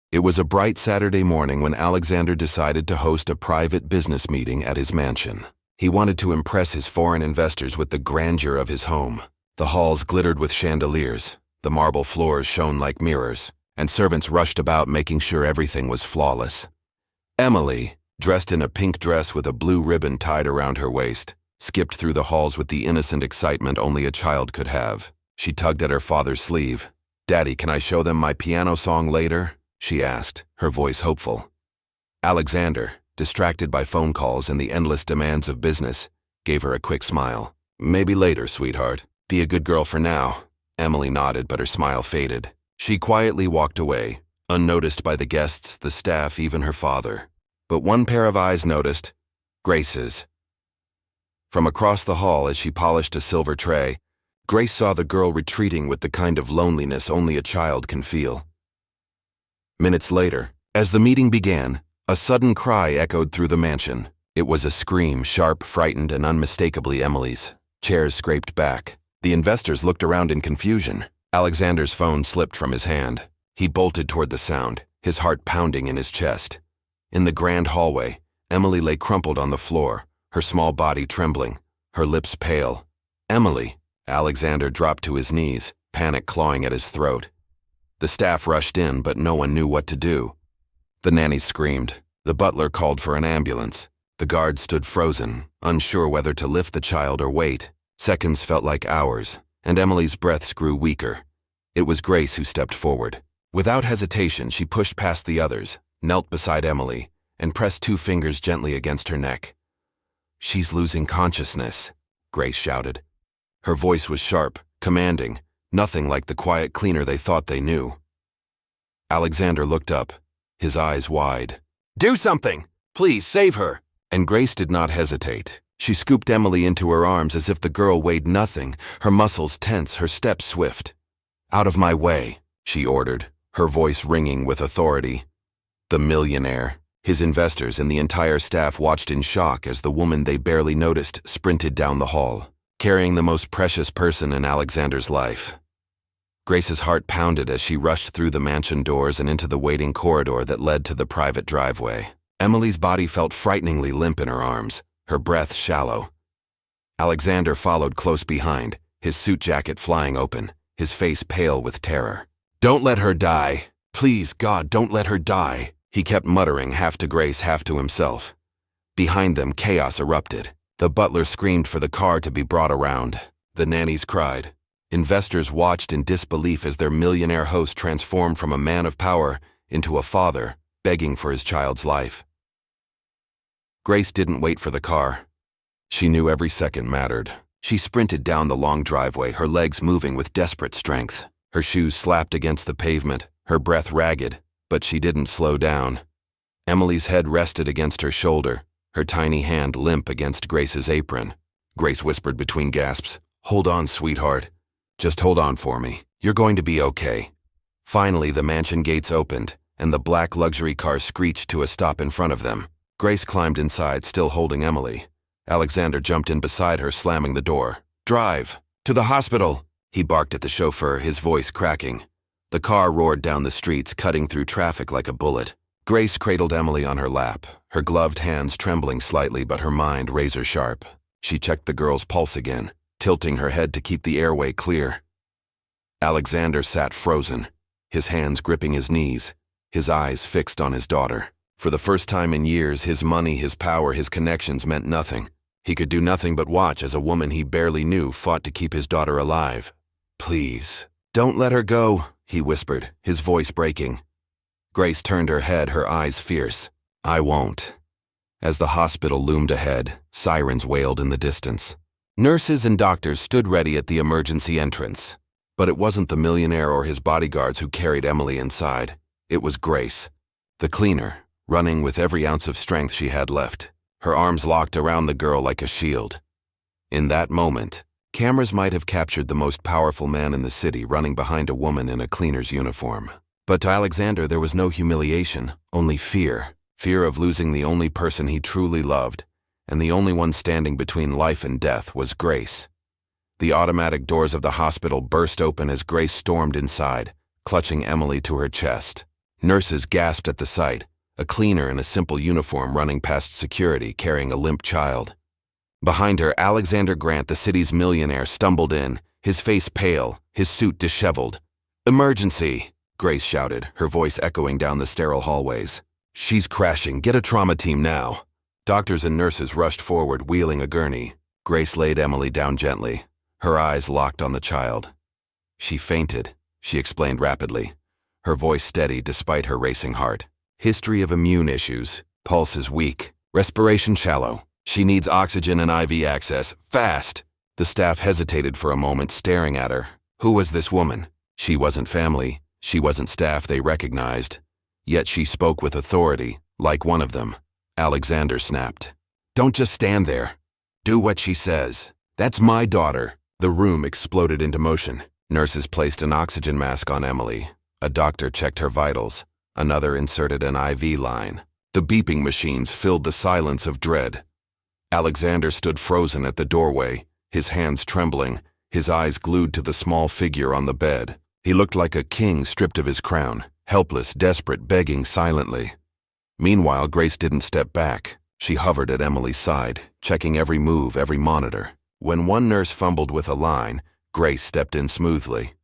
It was a bright Saturday morning when Alexander decided to host a private business meeting at his mansion. He wanted to impress his foreign investors with the grandeur of his home. The halls glittered with chandeliers, the marble floors shone like mirrors, and servants rushed about making sure everything was flawless. Emily, dressed in a pink dress with a blue ribbon tied around her waist, skipped through the halls with the innocent excitement only a child could have. She tugged at her father's sleeve. "Daddy, can I show them my piano song later?" she asked, her voice hopeful. Alexander, distracted by phone calls and the endless demands of business, gave her a quick smile. "Maybe later, sweetheart. Be a good girl for now." Emily nodded, but her smile faded. She quietly walked away, unnoticed by the guests, the staff, even her father. But one pair of eyes noticed: Grace's. From across the hall, as she polished a silver tray, Grace saw the girl retreating with the kind of loneliness only a child can feel. Minutes later, as the meeting began, a sudden cry echoed through the mansion. It was a scream, sharp, frightened, and unmistakably Emily's. Chairs scraped back. The investors looked around in confusion. Alexander's phone slipped from his hand. He bolted toward the sound, his heart pounding in his chest. In the grand hallway, Emily lay crumpled on the floor, her small body trembling, her lips pale. "Emily!" Alexander dropped to his knees, panic clawing at his throat. The staff rushed in, but no one knew what to do. The nanny screamed. The butler called for an ambulance. The guard stood frozen, unsure whether to lift the child or wait. Seconds felt like hours, and Emily's breaths grew weaker. It was Grace who stepped forward. Without hesitation, she pushed past the others, knelt beside Emily, and pressed 2 fingers gently against her neck. "She's losing consciousness," Grace shouted. Her voice was sharp, commanding, nothing like the quiet cleaner they thought they knew. Alexander looked up, his eyes wide. "Do something! Please, save her!" And Grace did not hesitate. She scooped Emily into her arms as if the girl weighed nothing, her muscles tense, her steps swift. "Out of my way," she ordered, her voice ringing with authority. The millionaire, his investors, and the entire staff watched in shock as the woman they barely noticed sprinted down the hall, carrying the most precious person in Alexander's life. Grace's heart pounded as she rushed through the mansion doors and into the waiting corridor that led to the private driveway. Emily's body felt frighteningly limp in her arms, her breath shallow. Alexander followed close behind, his suit jacket flying open, his face pale with terror. "Don't let her die. Please, God, don't let her die," he kept muttering, half to Grace, half to himself. Behind them, chaos erupted. The butler screamed for the car to be brought around. The nannies cried. Investors watched in disbelief as their millionaire host transformed from a man of power into a father, begging for his child's life. Grace didn't wait for the car. She knew every second mattered. She sprinted down the long driveway, her legs moving with desperate strength. Her shoes slapped against the pavement, her breath ragged, but she didn't slow down. Emily's head rested against her shoulder, her tiny hand limp against Grace's apron. Grace whispered between gasps, "Hold on, sweetheart. Just hold on for me. You're going to be okay." Finally, the mansion gates opened, and the black luxury car screeched to a stop in front of them. Grace climbed inside, still holding Emily. Alexander jumped in beside her, slamming the door. "Drive! To the hospital!" he barked at the chauffeur, his voice cracking. The car roared down the streets, cutting through traffic like a bullet. Grace cradled Emily on her lap, her gloved hands trembling slightly but her mind razor-sharp. She checked the girl's pulse again, tilting her head to keep the airway clear. Alexander sat frozen, his hands gripping his knees, his eyes fixed on his daughter. For the first time in years, his money, his power, his connections meant nothing. He could do nothing but watch as a woman he barely knew fought to keep his daughter alive. "Please, don't let her go," he whispered, his voice breaking. Grace turned her head, her eyes fierce. "I won't." As the hospital loomed ahead, sirens wailed in the distance. Nurses and doctors stood ready at the emergency entrance. But it wasn't the millionaire or his bodyguards who carried Emily inside. It was Grace, the cleaner, running with every ounce of strength she had left, her arms locked around the girl like a shield. In that moment, cameras might have captured the most powerful man in the city running behind a woman in a cleaner's uniform. But to Alexander there was no humiliation, only fear. Fear of losing the only person he truly loved, and the only one standing between life and death was Grace. The automatic doors of the hospital burst open as Grace stormed inside, clutching Emily to her chest. Nurses gasped at the sight, a cleaner in a simple uniform running past security carrying a limp child. Behind her, Alexander Grant, the city's millionaire, stumbled in, his face pale, his suit disheveled. "Emergency!" Grace shouted, her voice echoing down the sterile hallways. "She's crashing. Get a trauma team now." Doctors and nurses rushed forward, wheeling a gurney. Grace laid Emily down gently, her eyes locked on the child. "She fainted," she explained rapidly, her voice steady despite her racing heart. "History of immune issues. Pulse is weak. Respiration shallow. She needs oxygen and IV access. Fast!" The staff hesitated for a moment, staring at her. Who was this woman? She wasn't family. She wasn't staff they recognized. Yet she spoke with authority, like one of them. Alexander snapped. "Don't just stand there. Do what she says. That's my daughter." The room exploded into motion. Nurses placed an oxygen mask on Emily. A doctor checked her vitals. Another inserted an IV line. The beeping machines filled the silence of dread. Alexander stood frozen at the doorway, his hands trembling, his eyes glued to the small figure on the bed. He looked like a king stripped of his crown, helpless, desperate, begging silently. Meanwhile, Grace didn't step back. She hovered at Emily's side, checking every move, every monitor. When one nurse fumbled with a line, Grace stepped in smoothly.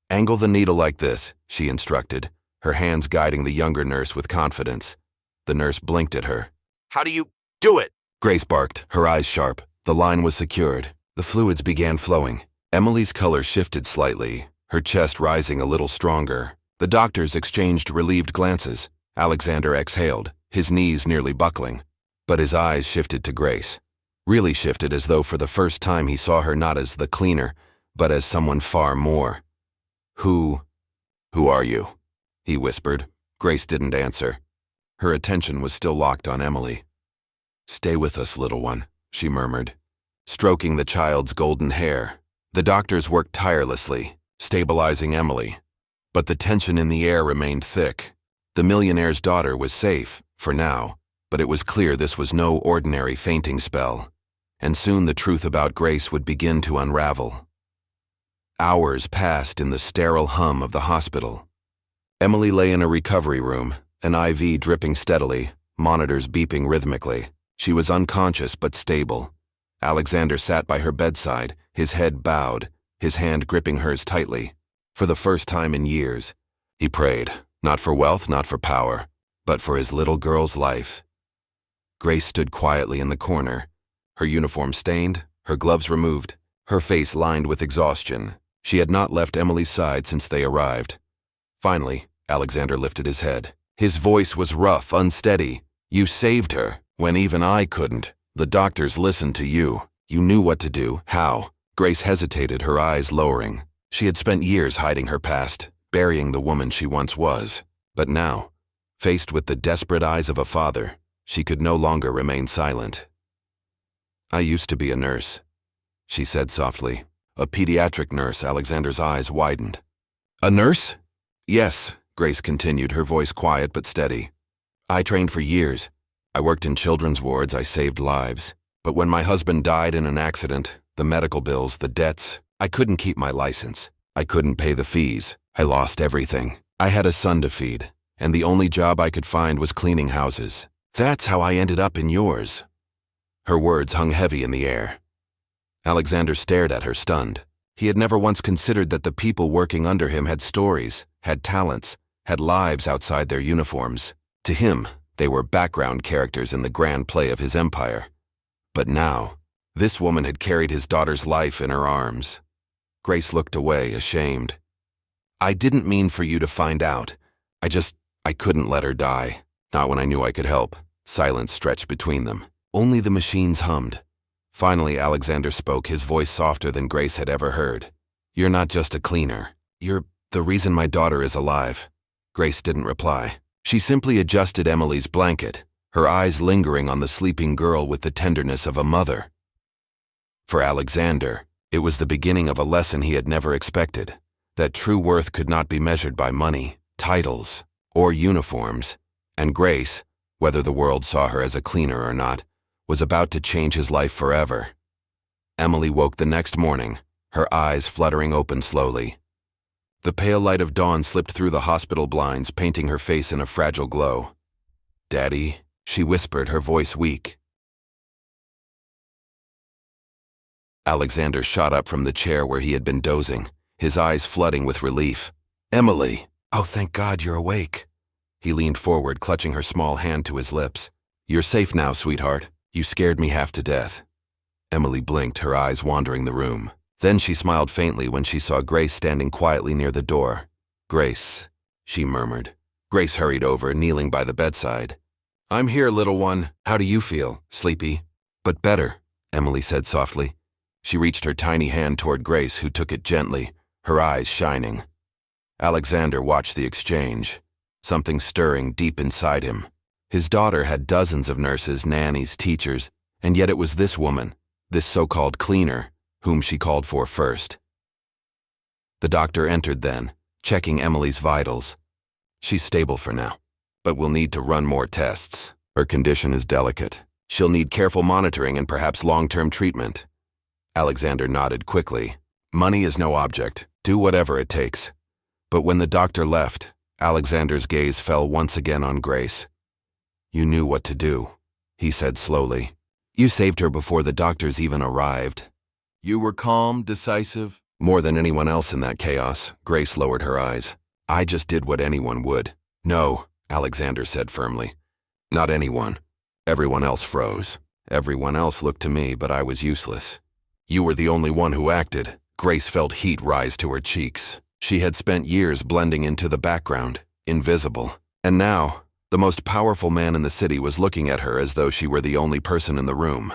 "Angle the needle like this," she instructed, her hands guiding the younger nurse with confidence. The nurse blinked at her. "How do you do it?" Grace barked, her eyes sharp. The line was secured. The fluids began flowing. Emily's color shifted slightly, her chest rising a little stronger. The doctors exchanged relieved glances. Alexander exhaled, his knees nearly buckling. But his eyes shifted to Grace. Really shifted, as though for the first time he saw her not as the cleaner, but as someone far more. Who are you?" he whispered. Grace didn't answer. Her attention was still locked on Emily. "Stay with us, little one," she murmured, stroking the child's golden hair. The doctors worked tirelessly, stabilizing Emily. But the tension in the air remained thick. The millionaire's daughter was safe, for now, but it was clear this was no ordinary fainting spell. And soon the truth about Grace would begin to unravel. Hours passed in the sterile hum of the hospital. Emily lay in a recovery room, an IV dripping steadily, monitors beeping rhythmically. She was unconscious but stable. Alexander sat by her bedside, his head bowed, his hand gripping hers tightly. For the first time in years, he prayed, not for wealth, not for power, but for his little girl's life. Grace stood quietly in the corner, her uniform stained, her gloves removed, her face lined with exhaustion. She had not left Emily's side since they arrived. Finally, Alexander lifted his head. His voice was rough, unsteady. "You saved her, when even I couldn't. The doctors listened to you. You knew what to do. How?" Grace hesitated, her eyes lowering. She had spent years hiding her past, burying the woman she once was. But now, faced with the desperate eyes of a father, she could no longer remain silent. "I used to be a nurse," she said softly. "A pediatric nurse." Alexander's eyes widened. "A nurse?" "Yes," Grace continued, her voice quiet but steady. "I trained for years. I worked in children's wards, I saved lives. But when my husband died in an accident, the medical bills, the debts, I couldn't keep my license. I couldn't pay the fees. I lost everything. I had a son to feed, and the only job I could find was cleaning houses. That's how I ended up in yours." Her words hung heavy in the air. Alexander stared at her, stunned. He had never once considered that the people working under him had stories, had talents, had lives outside their uniforms. To him, they were background characters in the grand play of his empire. But now, this woman had carried his daughter's life in her arms. Grace looked away, ashamed. "I didn't mean for you to find out. I couldn't let her die. Not when I knew I could help." Silence stretched between them. Only the machines hummed. Finally, Alexander spoke, his voice softer than Grace had ever heard. "You're not just a cleaner. You're the reason my daughter is alive." Grace didn't reply. She simply adjusted Emily's blanket, her eyes lingering on the sleeping girl with the tenderness of a mother. For Alexander, it was the beginning of a lesson he had never expected, that true worth could not be measured by money, titles, or uniforms, and Grace, whether the world saw her as a cleaner or not, was about to change his life forever. Emily woke the next morning, her eyes fluttering open slowly. The pale light of dawn slipped through the hospital blinds, painting her face in a fragile glow. "Daddy," she whispered, her voice weak. Alexander shot up from the chair where he had been dozing, his eyes flooding with relief. "Emily! Oh, thank God you're awake." He leaned forward, clutching her small hand to his lips. "You're safe now, sweetheart. You scared me half to death." Emily blinked, her eyes wandering the room. Then she smiled faintly when she saw Grace standing quietly near the door. "Grace," she murmured. Grace hurried over, kneeling by the bedside. "I'm here, little one. How do you feel? Sleepy?" "But better," Emily said softly. She reached her tiny hand toward Grace, who took it gently, her eyes shining. Alexander watched the exchange, something stirring deep inside him. His daughter had dozens of nurses, nannies, teachers, and yet it was this woman, this so-called cleaner, whom she called for first. The doctor entered then, checking Emily's vitals. "She's stable for now, but we'll need to run more tests. Her condition is delicate. She'll need careful monitoring and perhaps long-term treatment." Alexander nodded quickly. Money is no object. Do whatever it takes. But when the doctor left, Alexander's gaze fell once again on Grace. "You knew what to do," he said slowly. "You saved her before the doctors even arrived." "You were calm, decisive." More than anyone else in that chaos, Grace lowered her eyes. "I just did what anyone would." "No," Alexander said firmly. "Not anyone. Everyone else froze. Everyone else looked to me, but I was useless. You were the only one who acted." Grace felt heat rise to her cheeks. She had spent years blending into the background, invisible. And now, the most powerful man in the city was looking at her as though she were the only person in the room.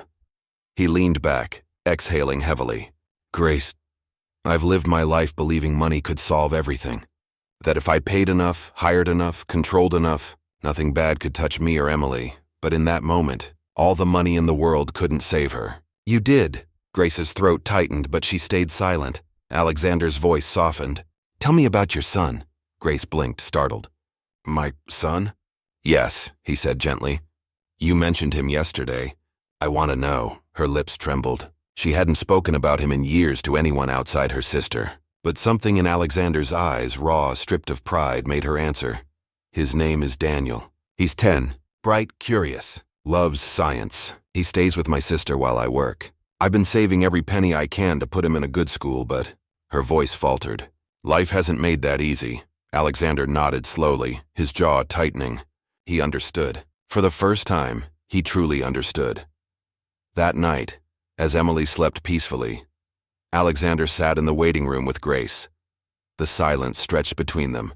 He leaned back, exhaling heavily. "Grace, I've lived my life believing money could solve everything. That if I paid enough, hired enough, controlled enough, nothing bad could touch me or Emily. But in that moment, all the money in the world couldn't save her." "You did." Grace's throat tightened, but she stayed silent. Alexander's voice softened. "Tell me about your son." Grace blinked, startled. "My son?" "Yes," he said gently. "You mentioned him yesterday. I want to know." Her lips trembled. She hadn't spoken about him in years to anyone outside her sister. But something in Alexander's eyes, raw, stripped of pride, made her answer. "His name is Daniel. He's 10, bright, curious, loves science. He stays with my sister while I work. I've been saving every penny I can to put him in a good school, but..." Her voice faltered. "Life hasn't made that easy." Alexander nodded slowly, his jaw tightening. He understood. For the first time, he truly understood. That night, as Emily slept peacefully, Alexander sat in the waiting room with Grace. The silence stretched between them,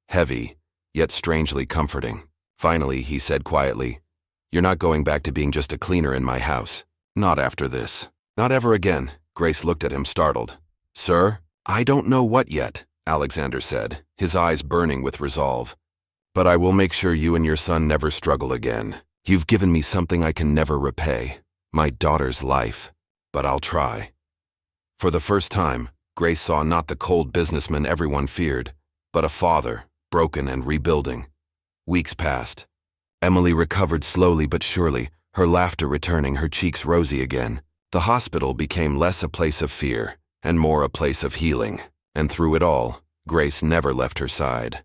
heavy, yet strangely comforting. Finally, he said quietly, "You're not going back to being just a cleaner in my house. Not after this. Not ever again." Grace looked at him, startled. "Sir?" "I don't know what yet," Alexander said, his eyes burning with resolve. "But I will make sure you and your son never struggle again. You've given me something I can never repay. My daughter's life. But I'll try." For the first time, Grace saw not the cold businessman everyone feared, but a father, broken and rebuilding. Weeks passed. Emily recovered slowly but surely, her laughter returning, her cheeks rosy again. The hospital became less a place of fear and more a place of healing. And through it all, Grace never left her side.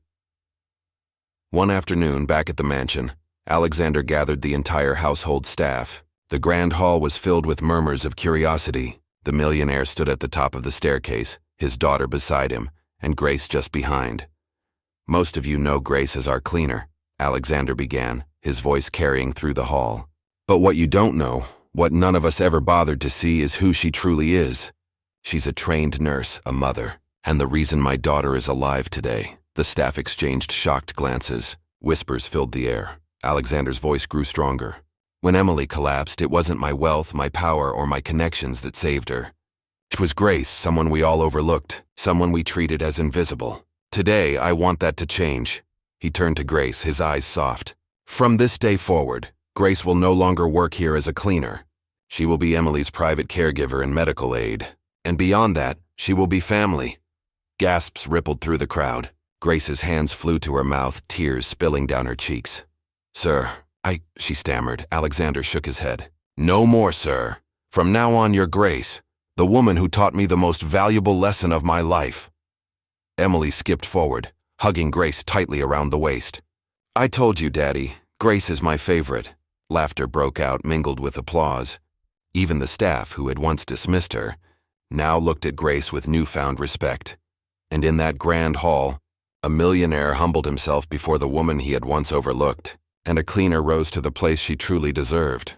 One afternoon, back at the mansion, Alexander gathered the entire household staff. The grand hall was filled with murmurs of curiosity. The millionaire stood at the top of the staircase, his daughter beside him, and Grace just behind. "Most of you know Grace as our cleaner," Alexander began, his voice carrying through the hall. "But what you don't know, what none of us ever bothered to see, is who she truly is. She's a trained nurse, a mother, and the reason my daughter is alive today." The staff exchanged shocked glances. Whispers filled the air. Alexander's voice grew stronger. "When Emily collapsed, it wasn't my wealth, my power, or my connections that saved her. It was Grace, someone we all overlooked, someone we treated as invisible. Today, I want that to change." He turned to Grace, his eyes soft. "From this day forward, Grace will no longer work here as a cleaner. She will be Emily's private caregiver and medical aide. And beyond that, she will be family." Gasps rippled through the crowd. Grace's hands flew to her mouth, tears spilling down her cheeks. "Sir, she stammered. Alexander shook his head. "No more, sir. From now on, you're Grace, the woman who taught me the most valuable lesson of my life." Emily skipped forward, hugging Grace tightly around the waist. "I told you, Daddy, Grace is my favorite." Laughter broke out, mingled with applause. Even the staff, who had once dismissed her, now looked at Grace with newfound respect. And in that grand hall, a millionaire humbled himself before the woman he had once overlooked, and a cleaner rose to the place she truly deserved.